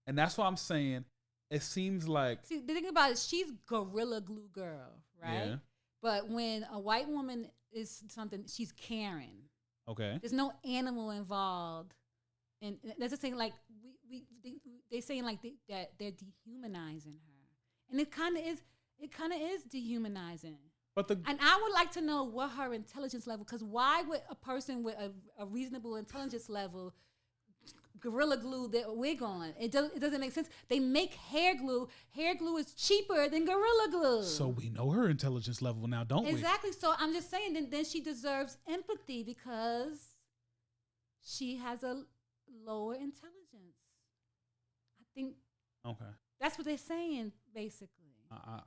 And that's why I'm saying it seems like... See, the thing about it, she's Gorilla Glue girl, right? Yeah. But when a white woman is something, she's caring. Okay. There's no animal involved. And that's the thing, like, they're saying like that they're dehumanizing her. And it kind of is dehumanizing. And I would like to know what her intelligence level, because why would a person with a reasonable intelligence level Gorilla Glue their wig on? It doesn't make sense. They make hair glue. Hair glue is cheaper than Gorilla Glue. So we know her intelligence level now, don't we? Exactly. So I'm just saying, then she deserves empathy because she has a lower intelligence. I think. Okay. That's what they're saying, basically.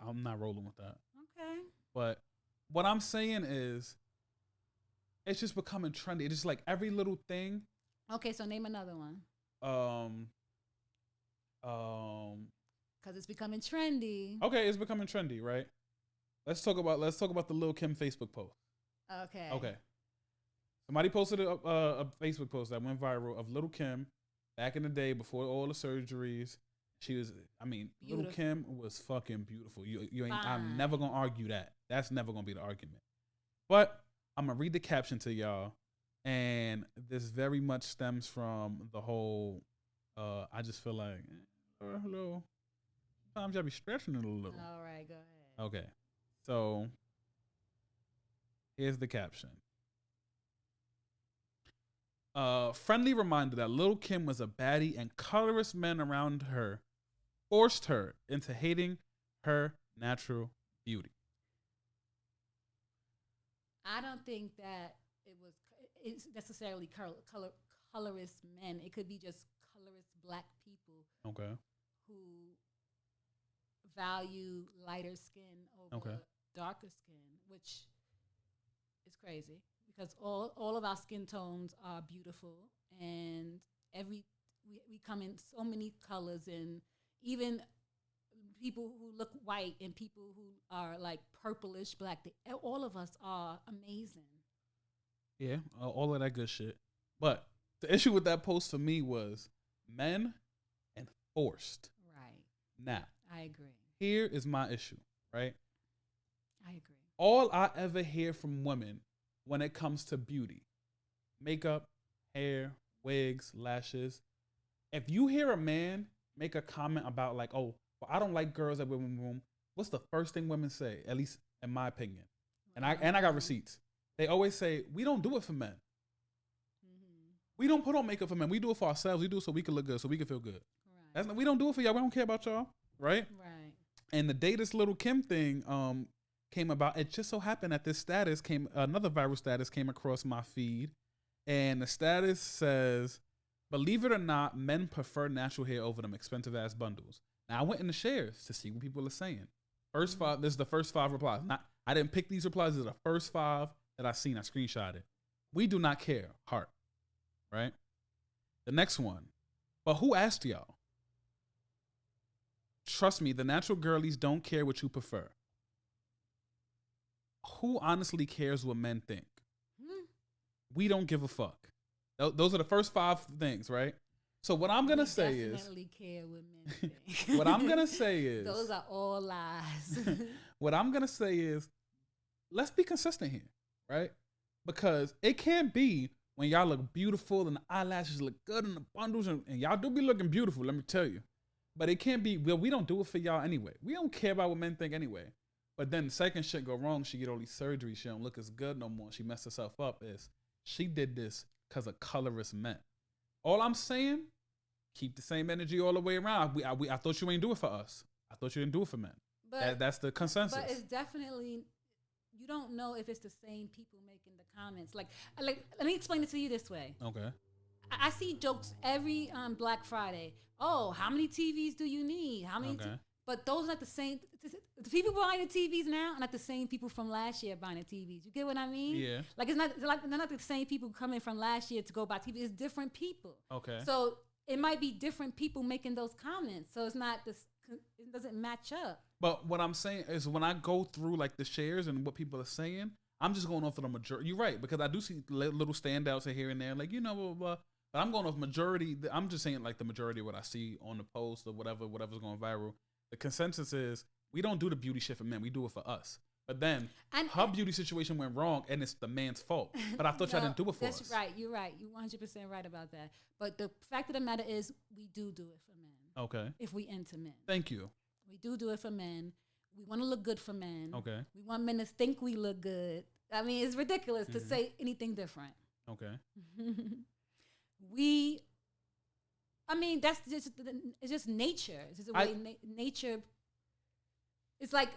I'm not rolling with that. Okay. But what I'm saying is, it's just becoming trendy. It's just like every little thing. Okay, so name another one. Because it's becoming trendy. Okay, it's becoming trendy, right? Let's talk about the Lil Kim Facebook post. Okay. Somebody posted a Facebook post that went viral of Lil Kim back in the day before all the surgeries. She was, Lil Kim was fucking beautiful. You ain't. I'm never gonna argue that. That's never gonna be the argument. But I'm gonna read the caption to y'all, and this very much stems from the whole. I just feel like, hello. Sometimes I be stretching it a little. All right, go ahead. Okay, so here's the caption. Friendly reminder that Lil Kim was a baddie and colorist men around her forced her into hating her natural beauty. I don't think that it's necessarily colorist men. It could be just colorist black people. Okay. Who value lighter skin over darker skin, which is crazy because all of our skin tones are beautiful, and we come in so many colors, and even people who look white and people who are like purplish black, all of us are amazing. Yeah, all of that good shit. But the issue with that post for me was men and forced. Right. Now, I agree. Here is my issue, right? I agree. All I ever hear from women when it comes to beauty, makeup, hair, wigs, lashes, if you hear a man make a comment about like, oh, well, I don't like girls that wear room, what's the first thing women say? At least in my opinion. And I got receipts. They always say, we don't do it for men. Mm-hmm. We don't put on makeup for men. We do it for ourselves. We do it so we can look good, so we can feel good. Right. We don't do it for y'all. We don't care about y'all. Right? Right. And the day this Lil Kim thing came about, it just so happened that this status another viral status came across my feed. And the status says, believe it or not, men prefer natural hair over them expensive ass bundles. Now I went in the shares to see what people are saying. First five, this is the first 5 replies. I didn't pick these replies. These are the first 5 that I seen. I screenshotted. We do not care. Heart. Right? The next one. But who asked y'all? Trust me, the natural girlies don't care what you prefer. Who honestly cares what men think? We don't give a fuck. Those are the first 5 things, right? So what I'm going to say is... definitely care what men think. What I'm going to say is... Those are all lies. What I'm going to say is, let's be consistent here, right? Because it can't be when y'all look beautiful and the eyelashes look good and the bundles, and y'all do be looking beautiful, let me tell you. But it can't be, well, we don't do it for y'all anyway. We don't care about what men think anyway. But then the second shit go wrong, she get all these surgeries, she don't look as good no more, she messed herself up, is she did this because of colorist men. All I'm saying, keep the same energy all the way around. I thought you ain't do it for us. I thought you didn't do it for men. But that's the consensus. But it's definitely, you don't know if it's the same people making the comments. Like let me explain it to you this way. Okay. I see jokes every Black Friday. Oh, how many TVs do you need? How many? Okay. But those are not the same. The people buying the TVs now are not the same people from last year buying the TVs. You get what I mean? Yeah. Like it's not like they're not the same people coming from last year to go buy TV. It's different people. Okay. So it might be different people making those comments. So it's not this. It doesn't match up. But what I'm saying is when I go through like the shares and what people are saying, I'm just going off of the majority. You're right, because I do see little standouts here and there, like, you know, blah, blah, blah. But I'm going off majority. I'm just saying like the majority of what I see on the post or whatever's going viral. The consensus is we don't do the beauty shit for men. We do it for us. But then her beauty situation went wrong and it's the man's fault. But I thought y'all didn't do it for us. That's right. You're right. You're 100% right about that. But the fact of the matter is we do it for men. Okay. If we into men. Thank you. We do it for men. We want to look good for men. Okay. We want men to think we look good. I mean, it's ridiculous to say anything different. Okay. That's just it's just nature. It's just a way nature. It's like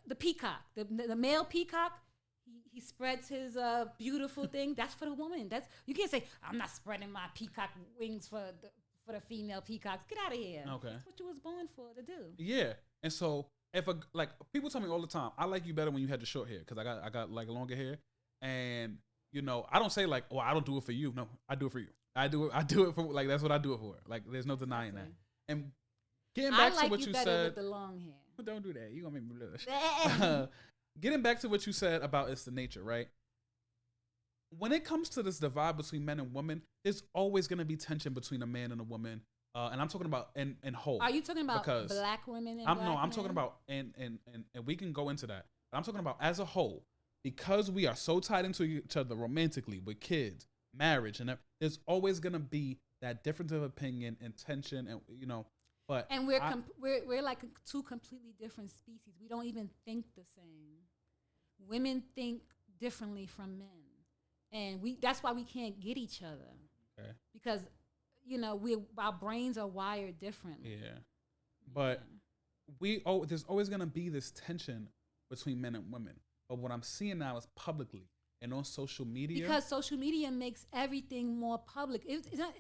the peacock, the male peacock. He spreads his beautiful thing. That's for the woman. You can't say I'm not spreading my peacock wings for the female peacocks. Get out of here. Okay. That's what you was born for to do. Yeah, and so if people tell me all the time, I like you better when you had the short hair because I got like longer hair, and you know I don't say like, oh, I don't do it for you. No, I do it for you. I do it for like that's what I do it for. Like there's no denying that. And getting back to what you said with the long hair. Don't do that. You gonna make me blush. Getting back to what you said about it's the nature, right? When it comes to this divide between men and women, there's always gonna be tension between a man and a woman. And I'm talking about in whole. Are you talking about black women and I'm talking about and we can go into that. But I'm talking about as a whole, because we are so tied into each other romantically with kids, marriage, and there's always gonna be that difference of opinion and tension, and you know. And we're like two completely different species. We don't even think the same. Women think differently from men, and that's why we can't get each other. Okay. Because our brains are wired differently. Yeah, but there's always gonna be this tension between men and women. But what I'm seeing now is publicly and on social media, because social media makes everything more public.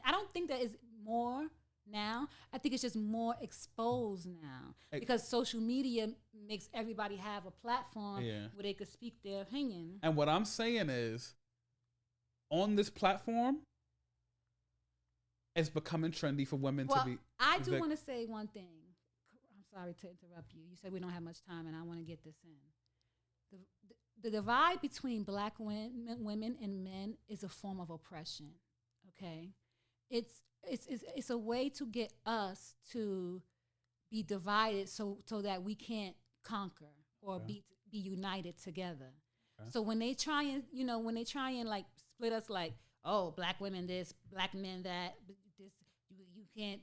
I don't think that is more now. I think it's just more exposed now because social media makes everybody have a platform where they could speak their opinion. And what I'm saying is, on this platform, it's becoming trendy for women to be. I do want to say one thing. I'm sorry to interrupt you. You said we don't have much time, and I want to get this in. The divide between black women and men is a form of oppression. Okay, it's a way to get us to be divided so that we can't conquer or be united together. Okay. So when they try and like split us, like, oh, black women this, black men that, this you can't.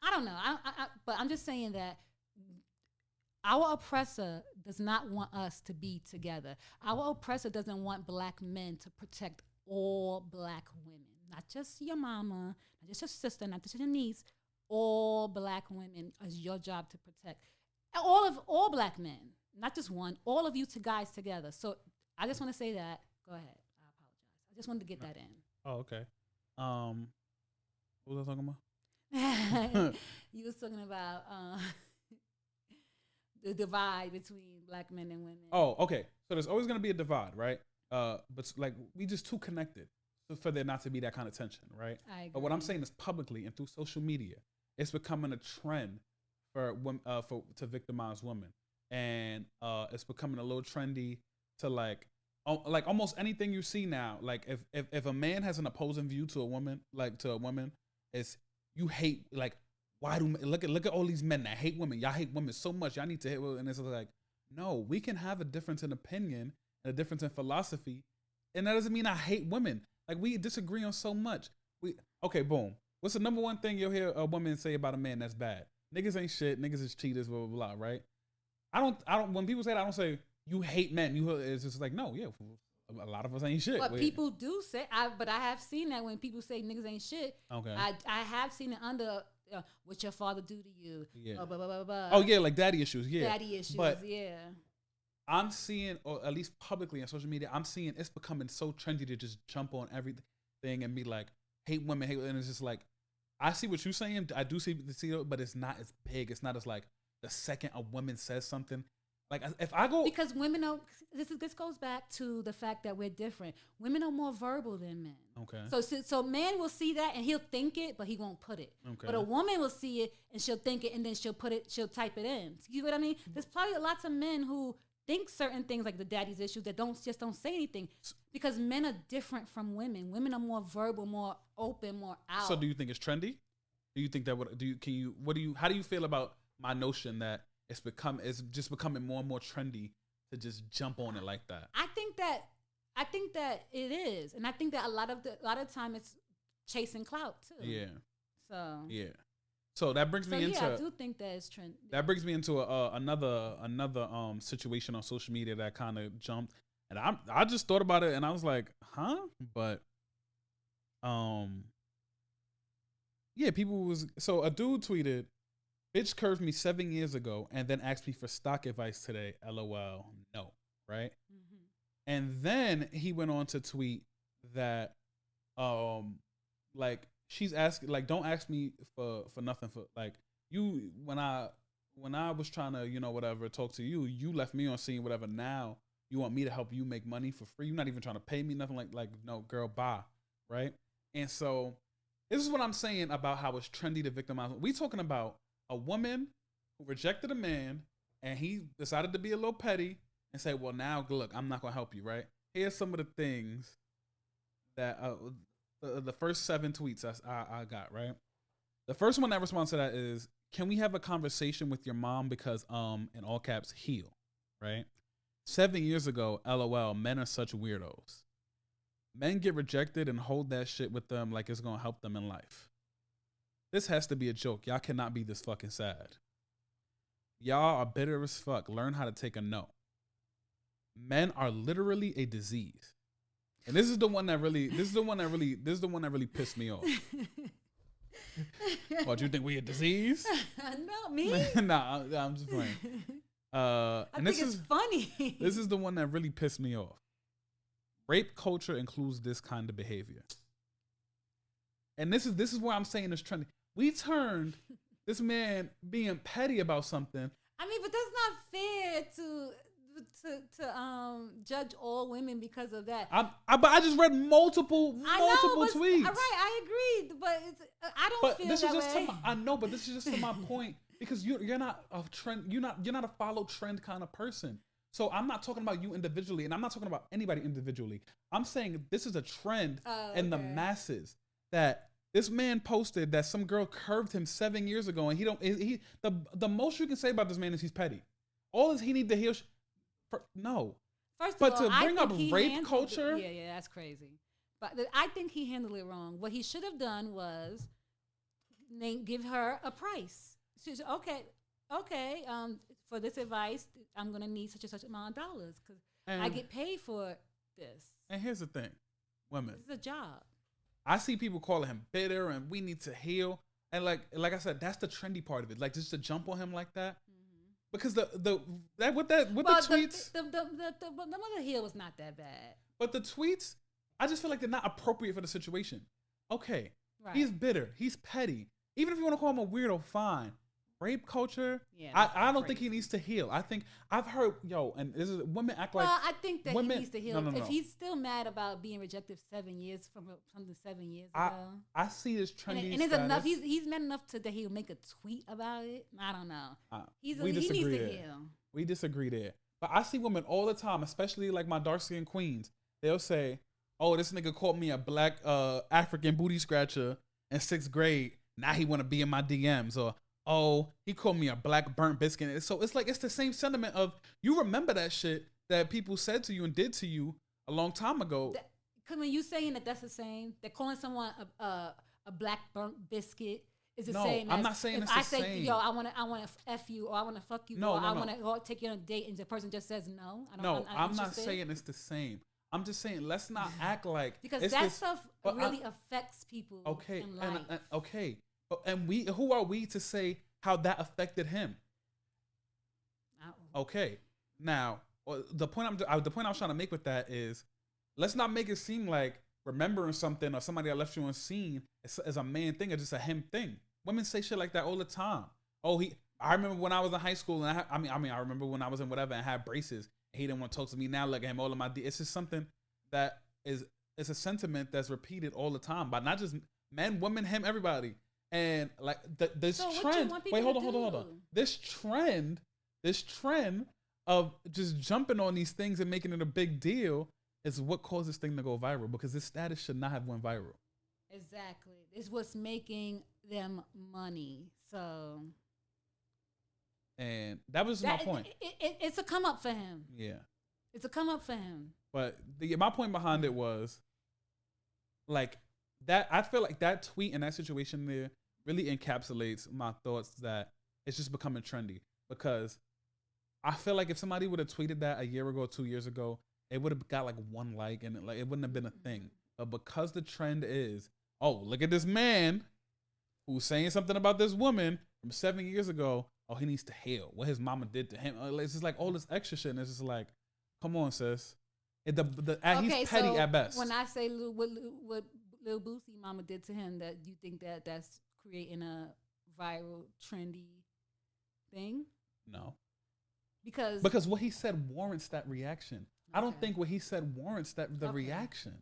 I don't know. But I'm just saying that our oppressor does not want us to be together. Our oppressor doesn't want black men to protect all black women. Not just your mama, not just your sister, not just your niece. All black women is your job to protect. All black men, not just one. All of you guys together. So I just want to say that. Go ahead. I apologize. I just wanted to get that in. Oh, okay. What was I talking about? You was talking about the divide between black men and women. Oh, okay. So there's always going to be a divide, right? But like we just too connected for there not to be that kind of tension, right? I agree. But what I'm saying is publicly and through social media, it's becoming a trend for to victimize women, and it's becoming a little trendy to like almost anything you see now. Like if a man has an opposing view to a woman, it's you hate like. Why do look at all these men that hate women? Y'all hate women so much. Y'all need to hate women. And it's like, no, we can have a difference in opinion and a difference in philosophy, and that doesn't mean I hate women. Like we disagree on so much. Okay, boom. What's the number one thing you'll hear a woman say about a man that's bad? Niggas ain't shit. Niggas is cheaters. Blah blah blah. Right? I don't. When people say that, I don't say you hate men. It's just like no, yeah. A lot of us ain't shit. But people do say. But I have seen that when people say niggas ain't shit. Okay. I have seen it under. What your father do to you? Yeah. Blah, blah, blah, blah. Oh yeah, like daddy issues. Yeah. Daddy issues. But yeah. I'm seeing, or at least publicly on social media, I'm seeing it's becoming so trendy to just jump on everything and be like, hate women, and it's just like, I see what you're saying. I do see it, but it's not as big. It's not as like the second a woman says something. Like if I go, because women are. This goes back to the fact that we're different. Women are more verbal than men. Okay. So man will see that and he'll think it, but he won't put it. Okay. But a woman will see it and she'll think it and then she'll type it in. You know what I mean? There's probably lots of men who think certain things like the daddy's issues that don't say anything, because men are different from women. Women are more verbal, more open, more out. So do you think it's trendy? Do you think that how do you feel about my notion that it's just becoming more and more trendy to just jump on it like that? I think that it is, and I think that a lot of time it's chasing clout too. Yeah. So. Yeah. So that brings me into. Yeah, I do think that it's trendy. That brings me into another situation on social media that kind of jumped, and I just thought about it and I was like, huh? But yeah, so a dude tweeted, "Bitch curved me 7 years ago and then asked me for stock advice today. LOL, no." Right? Mm-hmm. And then he went on to tweet that, like, she's asking, like, don't ask me for nothing, for like, you, when I was trying to, whatever, talk to you, you left me on scene, whatever. Now you want me to help you make money for free. You're not even trying to pay me nothing. Like, no, girl, bye. Right? And so this is what I'm saying about how it's trendy to victimize. We talking about a woman who rejected a man and he decided to be a little petty and say, well, now look, I'm not going to help you, right? Here's some of the things that the first 7 tweets I got, right? The first one that responds to that is, can we have a conversation with your mom because, in all caps, heal, right? 7 years ago, LOL, men are such weirdos. Men get rejected and hold that shit with them like it's going to help them in life. This has to be a joke. Y'all cannot be this fucking sad. Y'all are bitter as fuck. Learn how to take a no. Men are literally a disease. And this is the one that really pissed me off. What, you think we a disease? No, me? Nah, I'm just playing. I think it's funny. This is the one that really pissed me off. Rape culture includes this kind of behavior. And this is where I'm saying it's trendy. We turned this man being petty about something. I mean, but that's not fair to judge all women because of that. But I just read multiple tweets. Right, I agree, but I don't feel that way. I know, but this is just to my point, because you're not a trend. You're not a follow trend kind of person. So I'm not talking about you individually, and I'm not talking about anybody individually. I'm saying this is a trend in the masses, that this man posted that some girl curved him 7 years ago, and the most you can say about this man is he's petty. All he need to heal. No. First of all, to bring up rape culture. Yeah, that's crazy. But I think he handled it wrong. What he should have done was give her a price. She said, okay. For this advice, I'm gonna need such and such amount of dollars because I get paid for this. And here's the thing, women. This is a job. I see people calling him bitter and we need to heal. And like I said, that's the trendy part of it. Like, just to jump on him like that. Because the tweets, the mother heel was not that bad. But the tweets, I just feel like they're not appropriate for the situation. Okay, right. He's bitter, he's petty. Even if you want to call him a weirdo, fine. Rape culture, yeah, I don't think he needs to heal. I think I've heard, and this is women act like. Well, I think that women, he needs to heal. No. If he's still mad about being rejected 7 years from the 7 years ago, I see this trendy. And it's enough. He's mad enough that he'll make a tweet about it. I don't know. He needs to heal. We disagree there. But I see women all the time, especially like my dark skinned queens. They'll say, "Oh, this nigga called me a black African booty scratcher in 6th grade. Now he want to be in my DMs." Or, "Oh, he called me a black burnt biscuit." So it's like, it's the same sentiment of, you remember that shit that people said to you and did to you a long time ago. Because when you saying that's the same, they're calling someone a black burnt biscuit is the same. No, I'm not saying it's the same. I say, yo, I want to F you, or I want to fuck you, or I want to take you on a date, and the person just says no. I'm not saying it's the same. I'm just saying, let's not act like, because that stuff really affects people. Okay, in life. Okay. And who are we to say how that affected him? Okay, now the point I was trying to make with that is, let's not make it seem like remembering something or somebody that left you unseen is a man thing or just a him thing. Women say shit like that all the time. Oh, I remember when I was in high school, and I remember when I was in whatever and had braces. And he didn't want to talk to me. Now look at him, all of my. It's just something that it's a sentiment that's repeated all the time by not just men, women, him, everybody. And like this trend. Wait, hold on. This trend of just jumping on these things and making it a big deal is what caused this thing to go viral, because this status should not have went viral. Exactly. It's what's making them money. So. And that was my point. It's a come up for him. Yeah. It's a come up for him. But my point behind it was, like, that I feel like that tweet and that situation there really encapsulates my thoughts that it's just becoming trendy. Because I feel like if somebody would have tweeted that a year ago, 2 years ago, it would have got like one like, and it wouldn't have been a thing. But because the trend is, oh, look at this man who's saying something about this woman from 7 years ago. Oh, he needs to heal. What his mama did to him. It's just like all this extra shit. And it's just like, come on, sis. He's petty at best. When I say what Lil Boosies mama did to him, that you think that's creating a viral, trendy thing? No. Because what he said warrants that reaction. Okay. I don't think what he said warrants the reaction.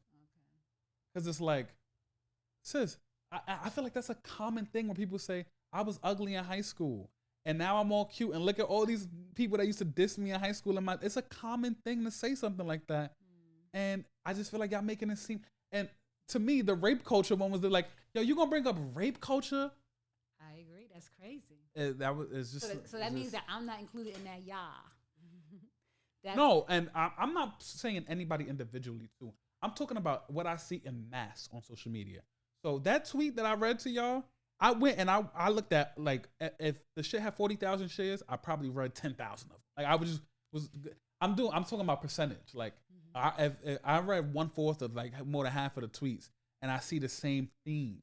Because it's like, sis, I feel like that's a common thing when people say, I was ugly in high school. And now I'm all cute. And look at all these people that used to diss me in high school. It's a common thing to say something like that. And I just feel like y'all making it seem. And to me, the rape culture one was like, yo, you gonna bring up rape culture? I agree. That's crazy. It's just. So that means that I'm not included in that, y'all. No, and I'm not saying anybody individually too. I'm talking about what I see in mass on social media. So that tweet that I read to y'all, I went and I looked at, like, if the shit had 40,000 shares, I probably read 10,000 of them. Like, I'm talking about percentage. Like, I read 1/4 of, like, more than half of the tweets, and I see the same theme.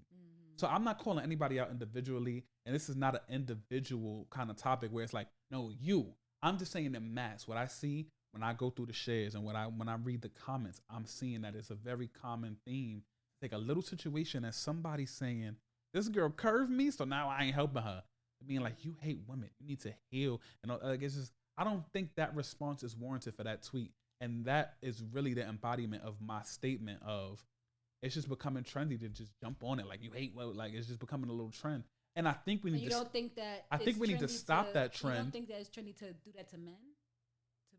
So I'm not calling anybody out individually, and this is not an individual kind of topic where it's like, no, you. I'm just saying in mass, what I see when I go through the shares and when I read the comments, I'm seeing that it's a very common theme. Take a little situation as somebody saying, this girl curved me, so now I ain't helping her. Being like, you hate women, you need to heal, and like, it's just, I don't think that response is warranted for that tweet, and that is really the embodiment of my statement of, it's just becoming trendy to just jump on it, like you hate, like it's just becoming a little trend, and I think we need. You don't think that? I think we need to stop that trend. You don't think that it's trendy to do that to men?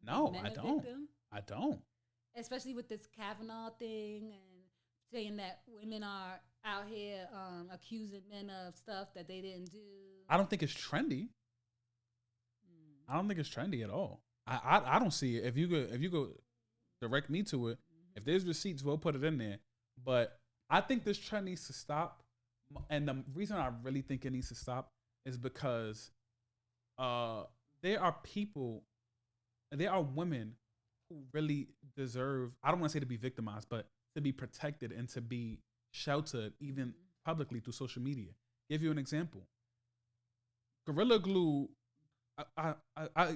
No, I don't. I don't. Especially with this Kavanaugh thing and saying that women are out here accusing men of stuff that they didn't do. I don't think it's trendy. I don't think it's trendy at all. I don't see it. If you go direct me to it, if there's receipts, we'll put it in there. But I think this trend needs to stop. And the reason I really think it needs to stop is because there are women who really deserve, I don't want to say to be victimized, but to be protected and to be sheltered even publicly through social media. Give you an example. Gorilla Glue,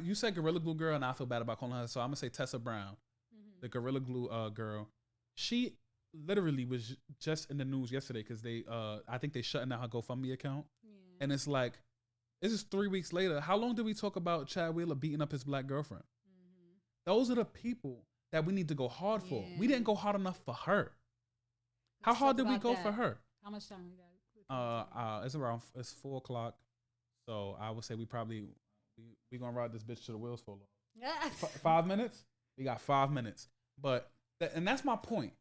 you said Gorilla Glue girl, and I feel bad about calling her, so I'm going to say Tessa Brown, the Gorilla Glue girl. She literally was just in the news yesterday because I think they shutting down her GoFundMe account. Yeah. And it's like, this is 3 weeks later. How long did we talk about Chad Wheeler beating up his black girlfriend? Those are the people that we need to go hard for. We didn't go hard enough for her. How hard did we go for her? How much time we got? It's 4:00. So I would say we gonna ride this bitch to the wheels for a long. 5 minutes? We got 5 minutes. But and that's my point.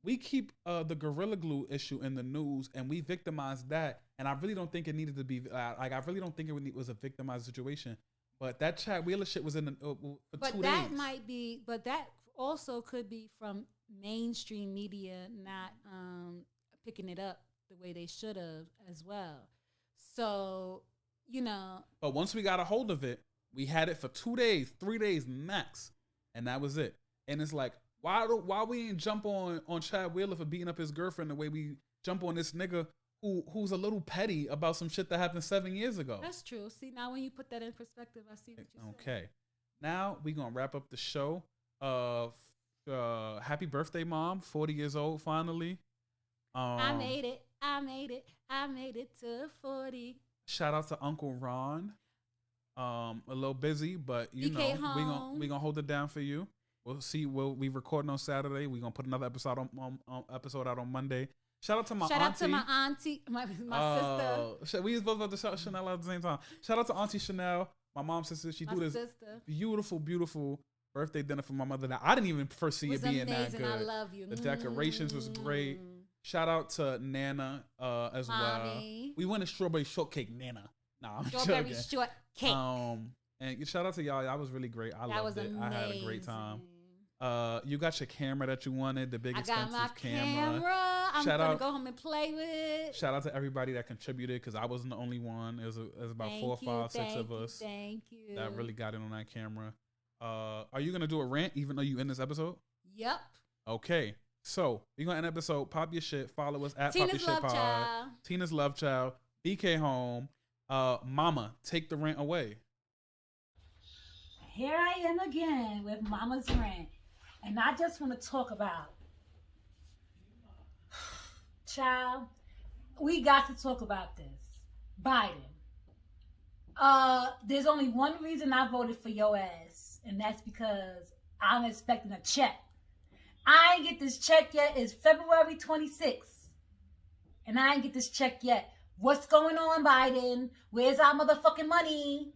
We keep the Gorilla Glue issue in the news, and we victimize that. And I really don't think it needed to be like. I really don't think it was a victimized situation. But that Chad Wheeler shit was in the for 2 days. That might be. But that also could be from mainstream media not picking it up the way they should have as well. So, But once we got a hold of it, we had it for 2 days, 3 days max, and that was it. And it's like, why we ain't jump on Chad Wheeler for beating up his girlfriend the way we jump on this nigga who's a little petty about some shit that happened 7 years ago? That's true. See, now when you put that in perspective, I see what you're saying. Okay. Now we're going to wrap up the show. Happy birthday, Mom. 40 years old, finally. I made it. I made it. I made it to 40. Shout out to Uncle Ron. A little busy, but you know, we gonna hold it down for you. We'll see. We recording on Saturday. We gonna put another episode out on Monday. Shout out to my auntie, my sister. We was both about to shout Chanel at the same time. Shout out to Auntie Chanel, my mom's sister. She do this beautiful, beautiful birthday dinner for my mother. Now I didn't even foresee it being amazing. That good. I love you. The decorations was great. Shout out to Nana as Mommy. well. We went to strawberry shortcake, Nana. Nah, I'm strawberry joking. shortcake. And shout out to y'all. That was really great. I loved it. Amazing. I had a great time. You got your camera that you wanted, the big expensive camera. I'm gonna go home and play with. Shout out to everybody that contributed because I wasn't the only one. It was about 4, 5, 6 of us. Thank you. That really got in on that camera. Are you gonna do a rant even though you in this episode? Yep. Okay. So we're gonna end the episode. Pop your shit. Follow us at Tina's Pop Your Shit Pod. Child. Tina's Love Child. BK Home. Mama, take the rant away. Here I am again with Mama's Rant. And I just want to talk about, child, we got to talk about this. Biden. There's only one reason I voted for your ass, and that's because I'm expecting a check. I ain't get this check yet. It's February 26th. And I ain't get this check yet. What's going on, Biden? Where's our motherfucking money?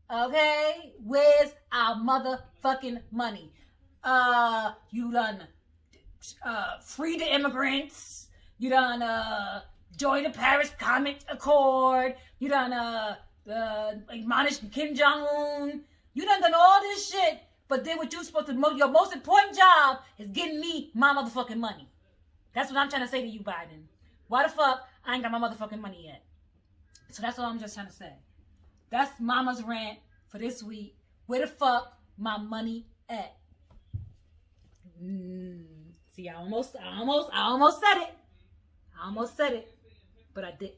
Okay? Where's our motherfucking money? You done free the immigrants. You done join the Paris Climate Accord. You done admonish Kim Jong-un. You done all this shit. But then what you supposed to, your most important job is getting me my motherfucking money. That's what I'm trying to say to you, Biden. Why the fuck I ain't got my motherfucking money yet? So that's all I'm just trying to say. That's Mama's Rant for this week. Where the fuck my money at? See, I almost said it. But I didn't.